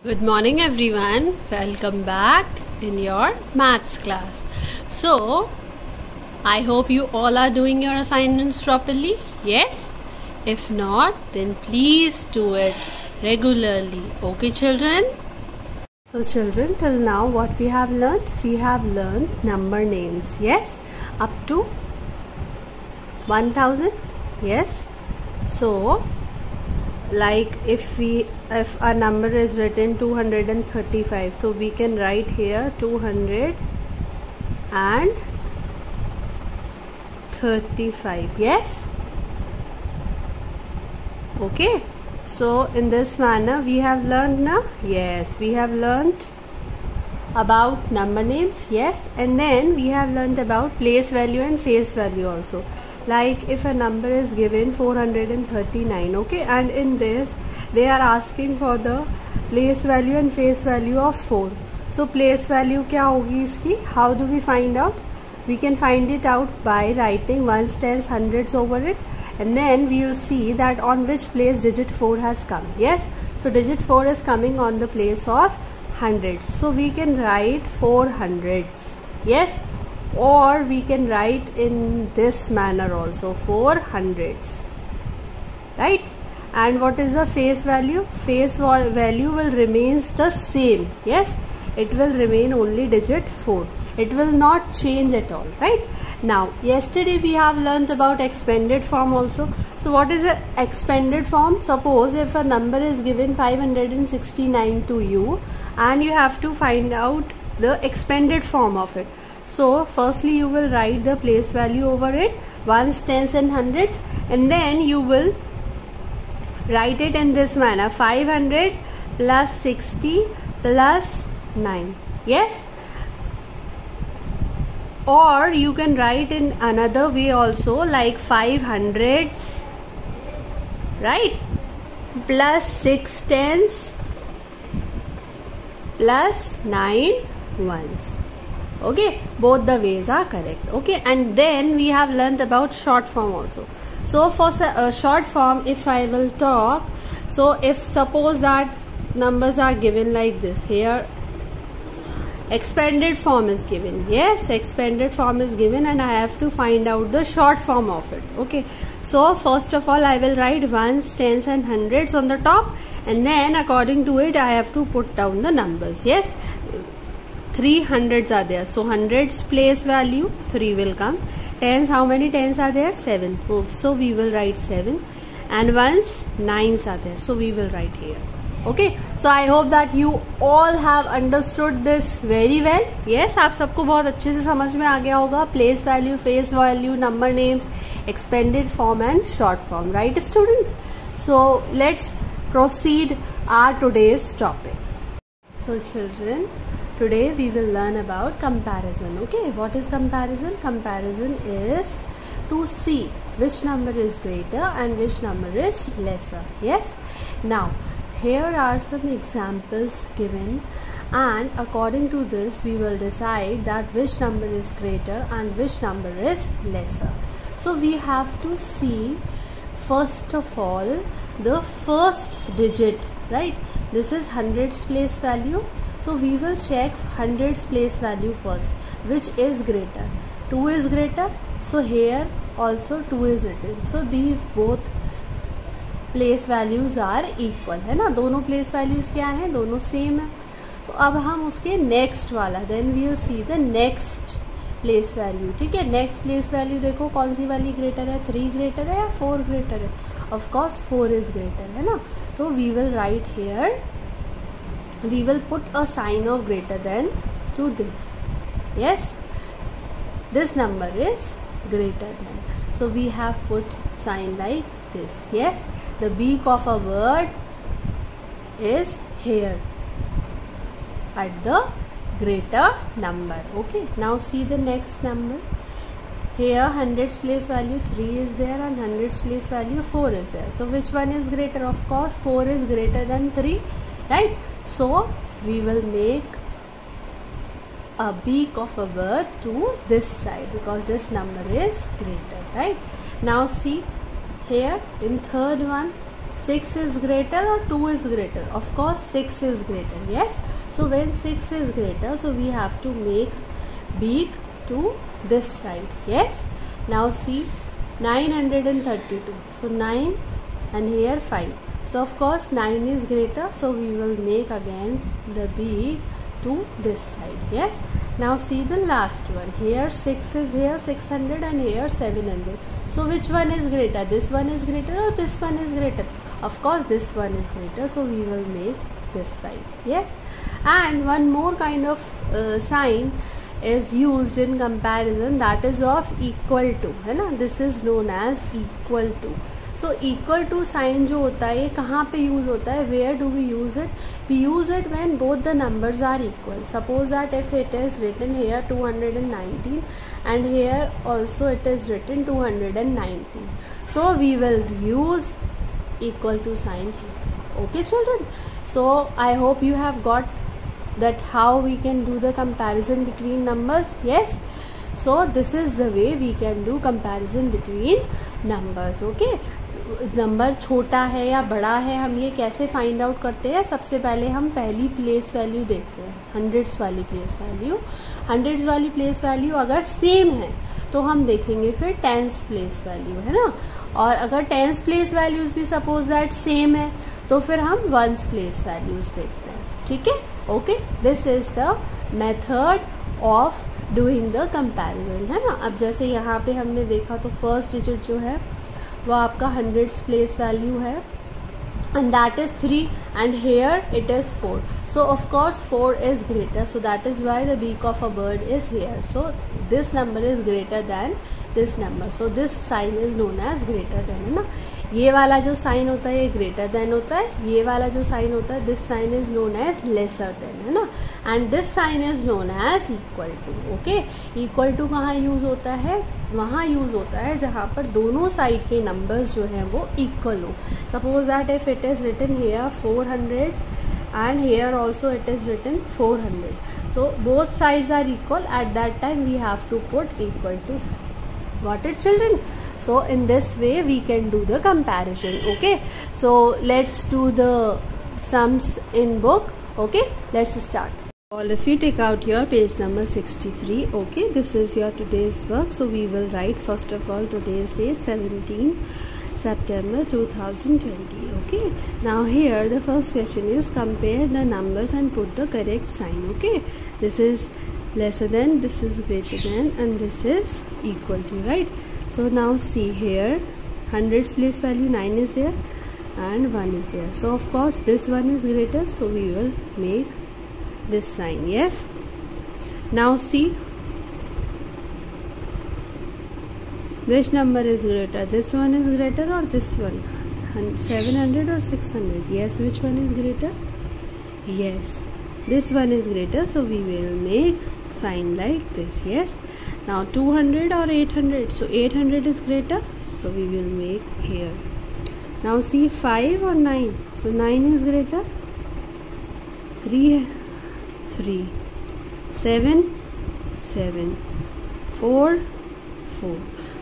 Good morning everyone, welcome back in your maths class. So, I hope you all are doing your assignments properly. Yes? If not, then please do it regularly. Okay children? So children, till now what we have learnt? We have learnt number names. Yes? Up to 1000. Yes? So, like if a number is written 235, so we can write here 235. Yes, okay. So in this manner we have learned now. Yes, we have learned about number names. Yes, and then we have learned about place value and face value also. Like if a number is given 439, okay, and in this they are asking for the place value and face value of 4. So place value क्या होगी इसकी? How do we find out? We can find it out by writing ones, tens, hundreds over it, and then we will see that on which place digit 4 has come. Yes, so digit 4 is coming on the place of hundreds, so we can write 4 hundreds. Yes, or we can write in this manner also, 4 hundreds, right? And what is the face value? Face value will remains the same. Yes, it will remain only digit 4. It will not change at all, right? Now yesterday we have learnt about expanded form also. So what is the expanded form? Suppose if a number is given 569 to you and you have to find out the expanded form of it. So firstly you will write the place value over it, ones, tens and hundreds, and then you will write it in this manner, 500 plus 60 plus 9. Yes, or you can write in another way also, like 500s, right, plus 6 tens plus 9 ones. Okay, both the ways are correct. Okay, and then we have learnt about short form also. So for short form, if I will talk, so if suppose that numbers are given like this, here expanded form is given. Yes, expanded form is given and I have to find out the short form of it. Okay, so first of all I will write ones, tens and hundreds on the top, and then according to it I have to put down the numbers. Yes, 3 hundreds are there, so hundreds place value 3 will come. Tens, how many tens are there? 7. So we will write 7, and ones, 9s are there, so we will write here. Okay, so I hope that you all have understood this very well. Yes, आप सबको बहुत अच्छे से समझ में आ गया होगा. Place value, face value, number names, expanded form and short form, right students? So let's proceed our today's topic. So children, today we will learn about comparison. Okay, what is comparison? Comparison is to see which number is greater and which number is lesser. Yes, now here are some examples given, and according to this we will decide that which number is greater and which number is lesser. So we have to see first of all the first digit, right? This is hundreds place value, so we will check hundreds place value first. Which is greater? 2 is greater, so here also 2 is written, so these both place values are equal, है ना, दोनों place values क्या हैं? दोनों same है. तो अब हम उसके नेक्स्ट वाला, then we will see the next place value. ठीक है, नेक्स्ट प्लेस वैल्यू देखो कौन सी वाली ग्रेटर है, 3 ग्रेटर है या 4 ग्रेटर है? ऑफ कोर्स 4 इज ग्रेटर, है ना. तो we will write here, we will put a sign of greater than to this. Yes, this number is greater than, so we have put sign like this. Yes, the beak of a bird is here at the greater number. Okay, now see the next number. Here hundreds place value 3 is there and hundreds place value 4 is there. So which one is greater? Of course 4 is greater than 3, right? So we will make a beak of a bird to this side because this number is greater, right? Now see here in third one, 6 is greater or 2 is greater? Of course 6 is greater. Yes, so when 6 is greater, so we have to make beak to this side. Yes, now see 932, so 9 and here 5, so of course 9 is greater, so we will make again the beak to this side. Yes, now see the last one. Here 6 is here 600 and here 700, so which one is greater? This one is greater or this one is greater? Of course this one is greater, so we will make this side. Yes, and one more kind of sign is used in comparison, that is of equal to, है ना. This is known as equal to. So equal to sign जो होता है ये कहाँ पे use होता है? Where do we use it? We use it when both the numbers are equal. Suppose that if it is written here 219 and here also it is written 219, so we will use equal to sign here. Okay children, so I hope you have got that how we can do the comparison between numbers. Yes, so this is the way we can do comparison between numbers. Okay, number छोटा है या बड़ा है हम ये कैसे find out करते हैं? सबसे पहले हम पहली प्लेस वैल्यू देखते हैं, हंड्रेड्स वाली प्लेस वैल्यू. हंड्रेड्स वाली प्लेस वैल्यू अगर सेम है तो हम देखेंगे फिर टेंस प्लेस वैल्यू, है ना. और अगर टेंस प्लेस वैल्यूज़ भी सपोज दैट सेम है तो फिर हम वंस प्लेस वैल्यूज़ देखते हैं. ठीक है, okay, this is the method of doing the comparison, है ना. अब जैसे यहाँ पे हमने देखा तो फर्स्ट डिजिट जो है वो आपका हंड्रेड्स प्लेस वैल्यू है and that is 3 and here it is 4, so of course 4 is greater, so that is why the beak of a bird is here. So this number is greater than this number, so this sign is known as greater than, है ना. ये वाला जो sign होता है ये greater than होता है, ये वाला जो साइन होता है this sign is known as lesser than, है ना. And this sign is known as equal to. Okay, equal to कहाँ यूज़ होता है? वहाँ यूज़ होता है जहाँ पर दोनों साइड के नंबर्स जो हैं वो इक्वल हो. Suppose that if it is written here 400 and here also it is written 400, so both sides are equal, at that time we have to put equal to sign. Got it children? So in this way we can do the comparison. Okay, so let's do the sums in book. Okay, let's start. All of you take out your page number 63. Okay, this is your today's work. So we will write first of all today's date 17 September 2020. Okay, now here the first question is compare the numbers and put the correct sign. Okay, this is lesser than, this is greater than, and this is equal to, right? So now see here hundreds place value 9 is there and 1 is there, so of course this one is greater, so we will make this sign. Yes, now see which number is greater, this one is greater or this one, 700 or 600? Yes, which one is greater? Yes, this one is greater, so we will make sign like this. Yes, now 200 or 800, so 800 is greater, so we will make here. Now see 5 or 9, so 9 is greater, 3 7 7 4 4,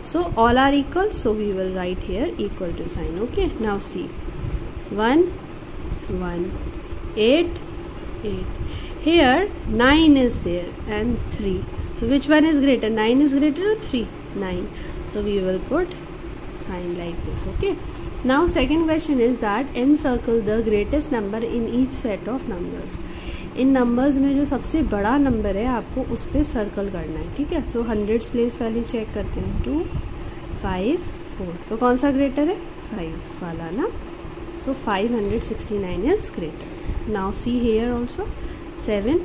so all are equal, so we will write here equal to sign. Okay, now see 1 1 8 8, here 9 is there and 3, so which one is greater? 9 is greater or 3? 9, so we will put sign like this. Okay, now second question is that encircle the greatest number in each set of numbers. In numbers में जो सबसे बड़ा number है आपको उस पर circle करना है. ठीक है, सो हंड्रेड्स प्लेस वैल्यू चेक करते हैं 2 5 4, तो कौन सा ग्रेटर है? 5 वाला ना, so 569 is greater. Now see here also 7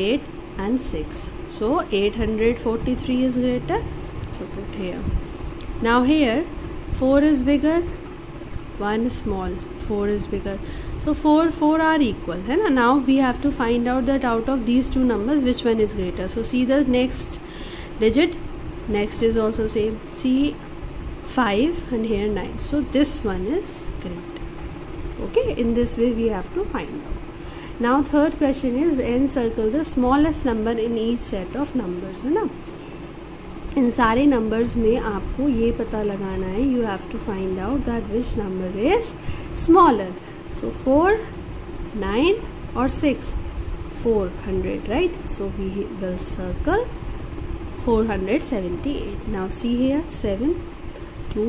8 and 6, so 843 is greater, so put here. Now here 4 is bigger, 1 small, 4 is bigger, so 4 are equal, है ना. Now we have to find out that out of these two numbers which one is greater. So see the next digit, next is also same, see 5 and here 9, so this one is greater. Okay, in this way we have to find out. Now third question is encircle the smallest number in each set of numbers, है ना. इन सारे numbers में आपको ये पता लगाना है, you have to find out that which number is smaller. So 4, 9 और 6, 400, right? So we will circle 478. Now see here, 7, 2,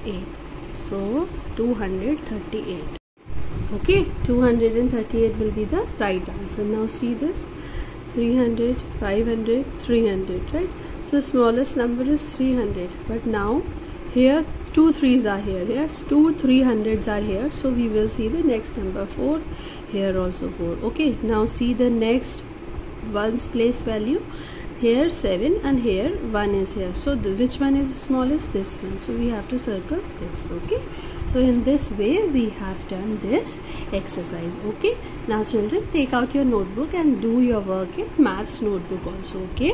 8. So 238. Okay, 238 will be the right answer. Now see this, 300, 500, 300, right? So smallest number is 300. But now here 2 3s are here. Yes, 2 300s are here. So we will see the next number, 4. Here also 4. Okay, now see the next ones place value. Here 7 and here 1 is here. So which one is smallest? This one. So we have to circle this. Okay, so in this way we have done this exercise. Okay, now children, take out your notebook and do your work in maths notebook also. Okay,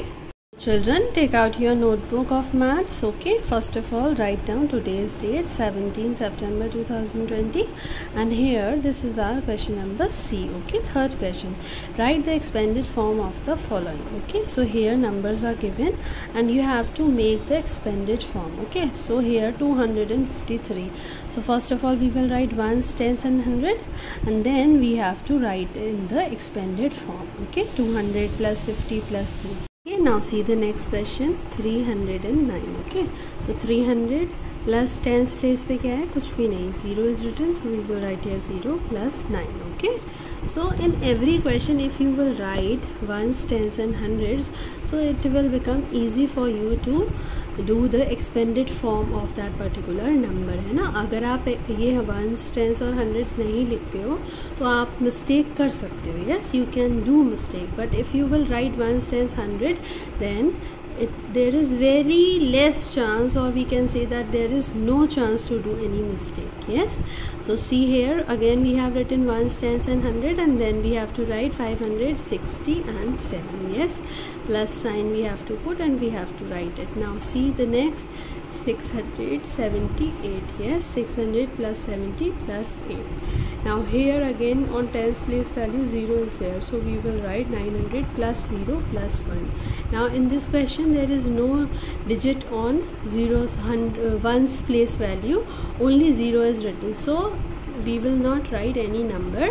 children, take out your notebook of maths. Okay, first of all write down today's date, 17 September 2020, and here this is our question number C. Okay, third question, write the expanded form of the following. Okay, so here numbers are given and you have to make the expanded form. Okay, so here 253. So first of all we will write ones, tens and 100, and then we have to write in the expanded form. Okay, 200 plus 50 plus 3. Okay, now see the next question, 309. Okay, so 300 plus tens place पे क्या है, कुछ भी नहीं, 0 is written, so we will write here 0 plus 9. Okay, so in every question if you will write ones, tens and hundreds, so it will become easy for you to do the expanded form of that particular number, है ना. अगर आप ये ones, tens और hundreds नहीं लिखते हो तो आप mistake कर सकते हो. Yes, you can do mistake, but if you will write ones, tens, 100, then there is very less chance, or we can say that there is no chance to do any mistake. Yes, so see here again we have written ones, tens and 100, and then we have to write 560 and 7. Yes, plus sign we have to put and we have to write it. Now see the next, 678. Yes, 600 plus 70 plus 8. Now here again on tens place value 0 is there, so we will write 900 plus 0 plus 1. Now in this question there is no digit on zeros, ones place value, only 0 is written, so we will not write any number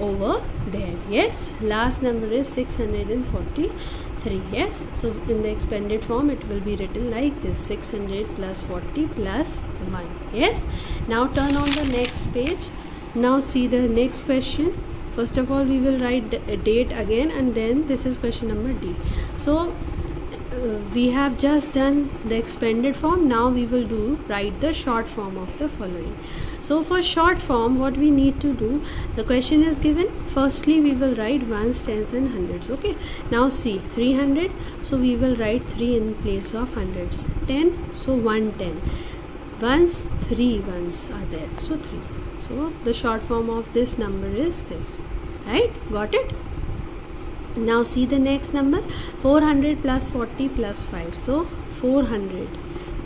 over there. Yes, last number is 643. Yes, so in the expanded form it will be written like this, 600 plus 40 plus 1. Yes, now turn on the next page. Now see the next question. First of all we will write date again, and then this is question number D. So we have just done the expanded form. Now we will write the short form of the following. So for short form what we need to do, the question is given, firstly we will write ones, tens and hundreds. Okay, now see 300, so we will write 3 in place of hundreds. 10, so 110. Ones, 3 ones are there, so 3. So the short form of this number is this, right? Got it? Now see the next number, 400 plus 40 plus 5, so 400,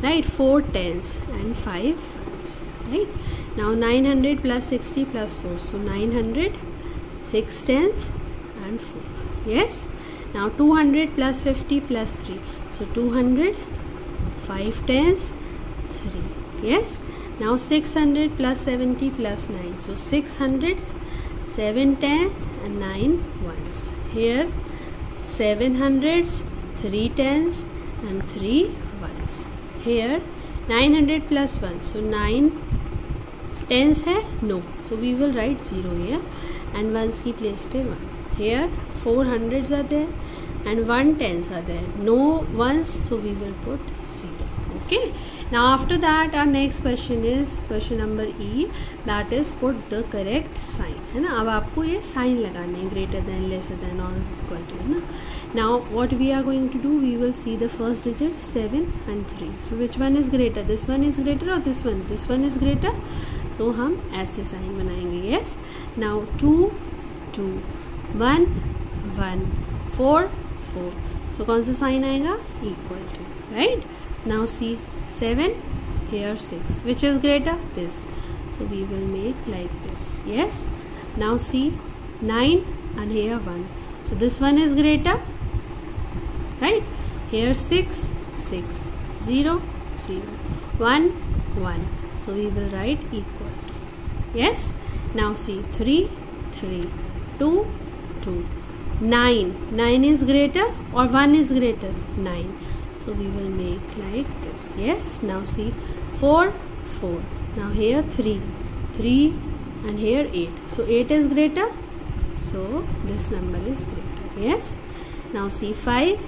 right? 4 tens and 5 ones, right? Now 900 plus 60 plus 4, so 900, 6 tens and 4. Yes, now 200 plus 50 plus 3, so 200, 5 tens, 3. Yes, now 600 plus 70 plus 9, so 600s, 7 tens and 9 ones. Here 700s, 3 tens and 3 ones. Here 900 plus 1, so 9 tens hai? No, so we will write 0 here and ones ki place pe 1. Here 400s are there and 1 tens are there, no ones, so we will put 0. Okay, now after that our next question is question number E, that is put the correct sign, है ना. अब आपको ये sign लगाने हैं, greater than, lesser than और equal to, है ना. Now what we are going to do, we will see the first digit 7 and 3. So which one is greater, this one is greater or this one? This one is greater, so हम ऐसे sign बनाएंगे. Yes, now 2 2, 1 1, 4 4, so कौन सा sign आएगा, equal to, right? Now see 7, here 6, which is greater, this, so we will make like this. Yes, now see 9 and here 1, so this one is greater, right? Here 6, 6, 0, 0, 1, 1. So we will write equal. Yes. Now see 3, 3, 2, 2. 9. 9 is greater or 1 is greater? 9. So we will make like this. Yes. Now see 4, 4. Now here 3, 3 and here 8. So 8 is greater. So this number is greater. Yes. Now see 5,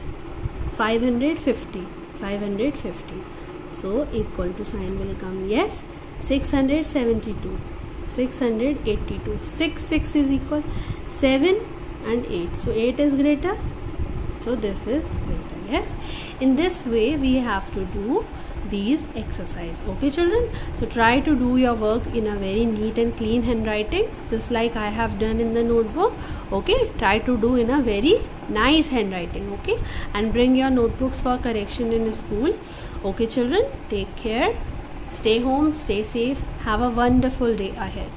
550, 550. So equal to sign will come. Yes. 672, 682. 6, 6 is equal. 7 and 8. So 8 is greater. So this is greater. Yes. In this way we have to do these exercise. Okay children, so try to do your work in a very neat and clean handwriting, just like I have done in the notebook. Okay, try to do in a very nice handwriting. Okay, and bring your notebooks for correction in school. Okay children, take care, stay home, stay safe, have a wonderful day ahead.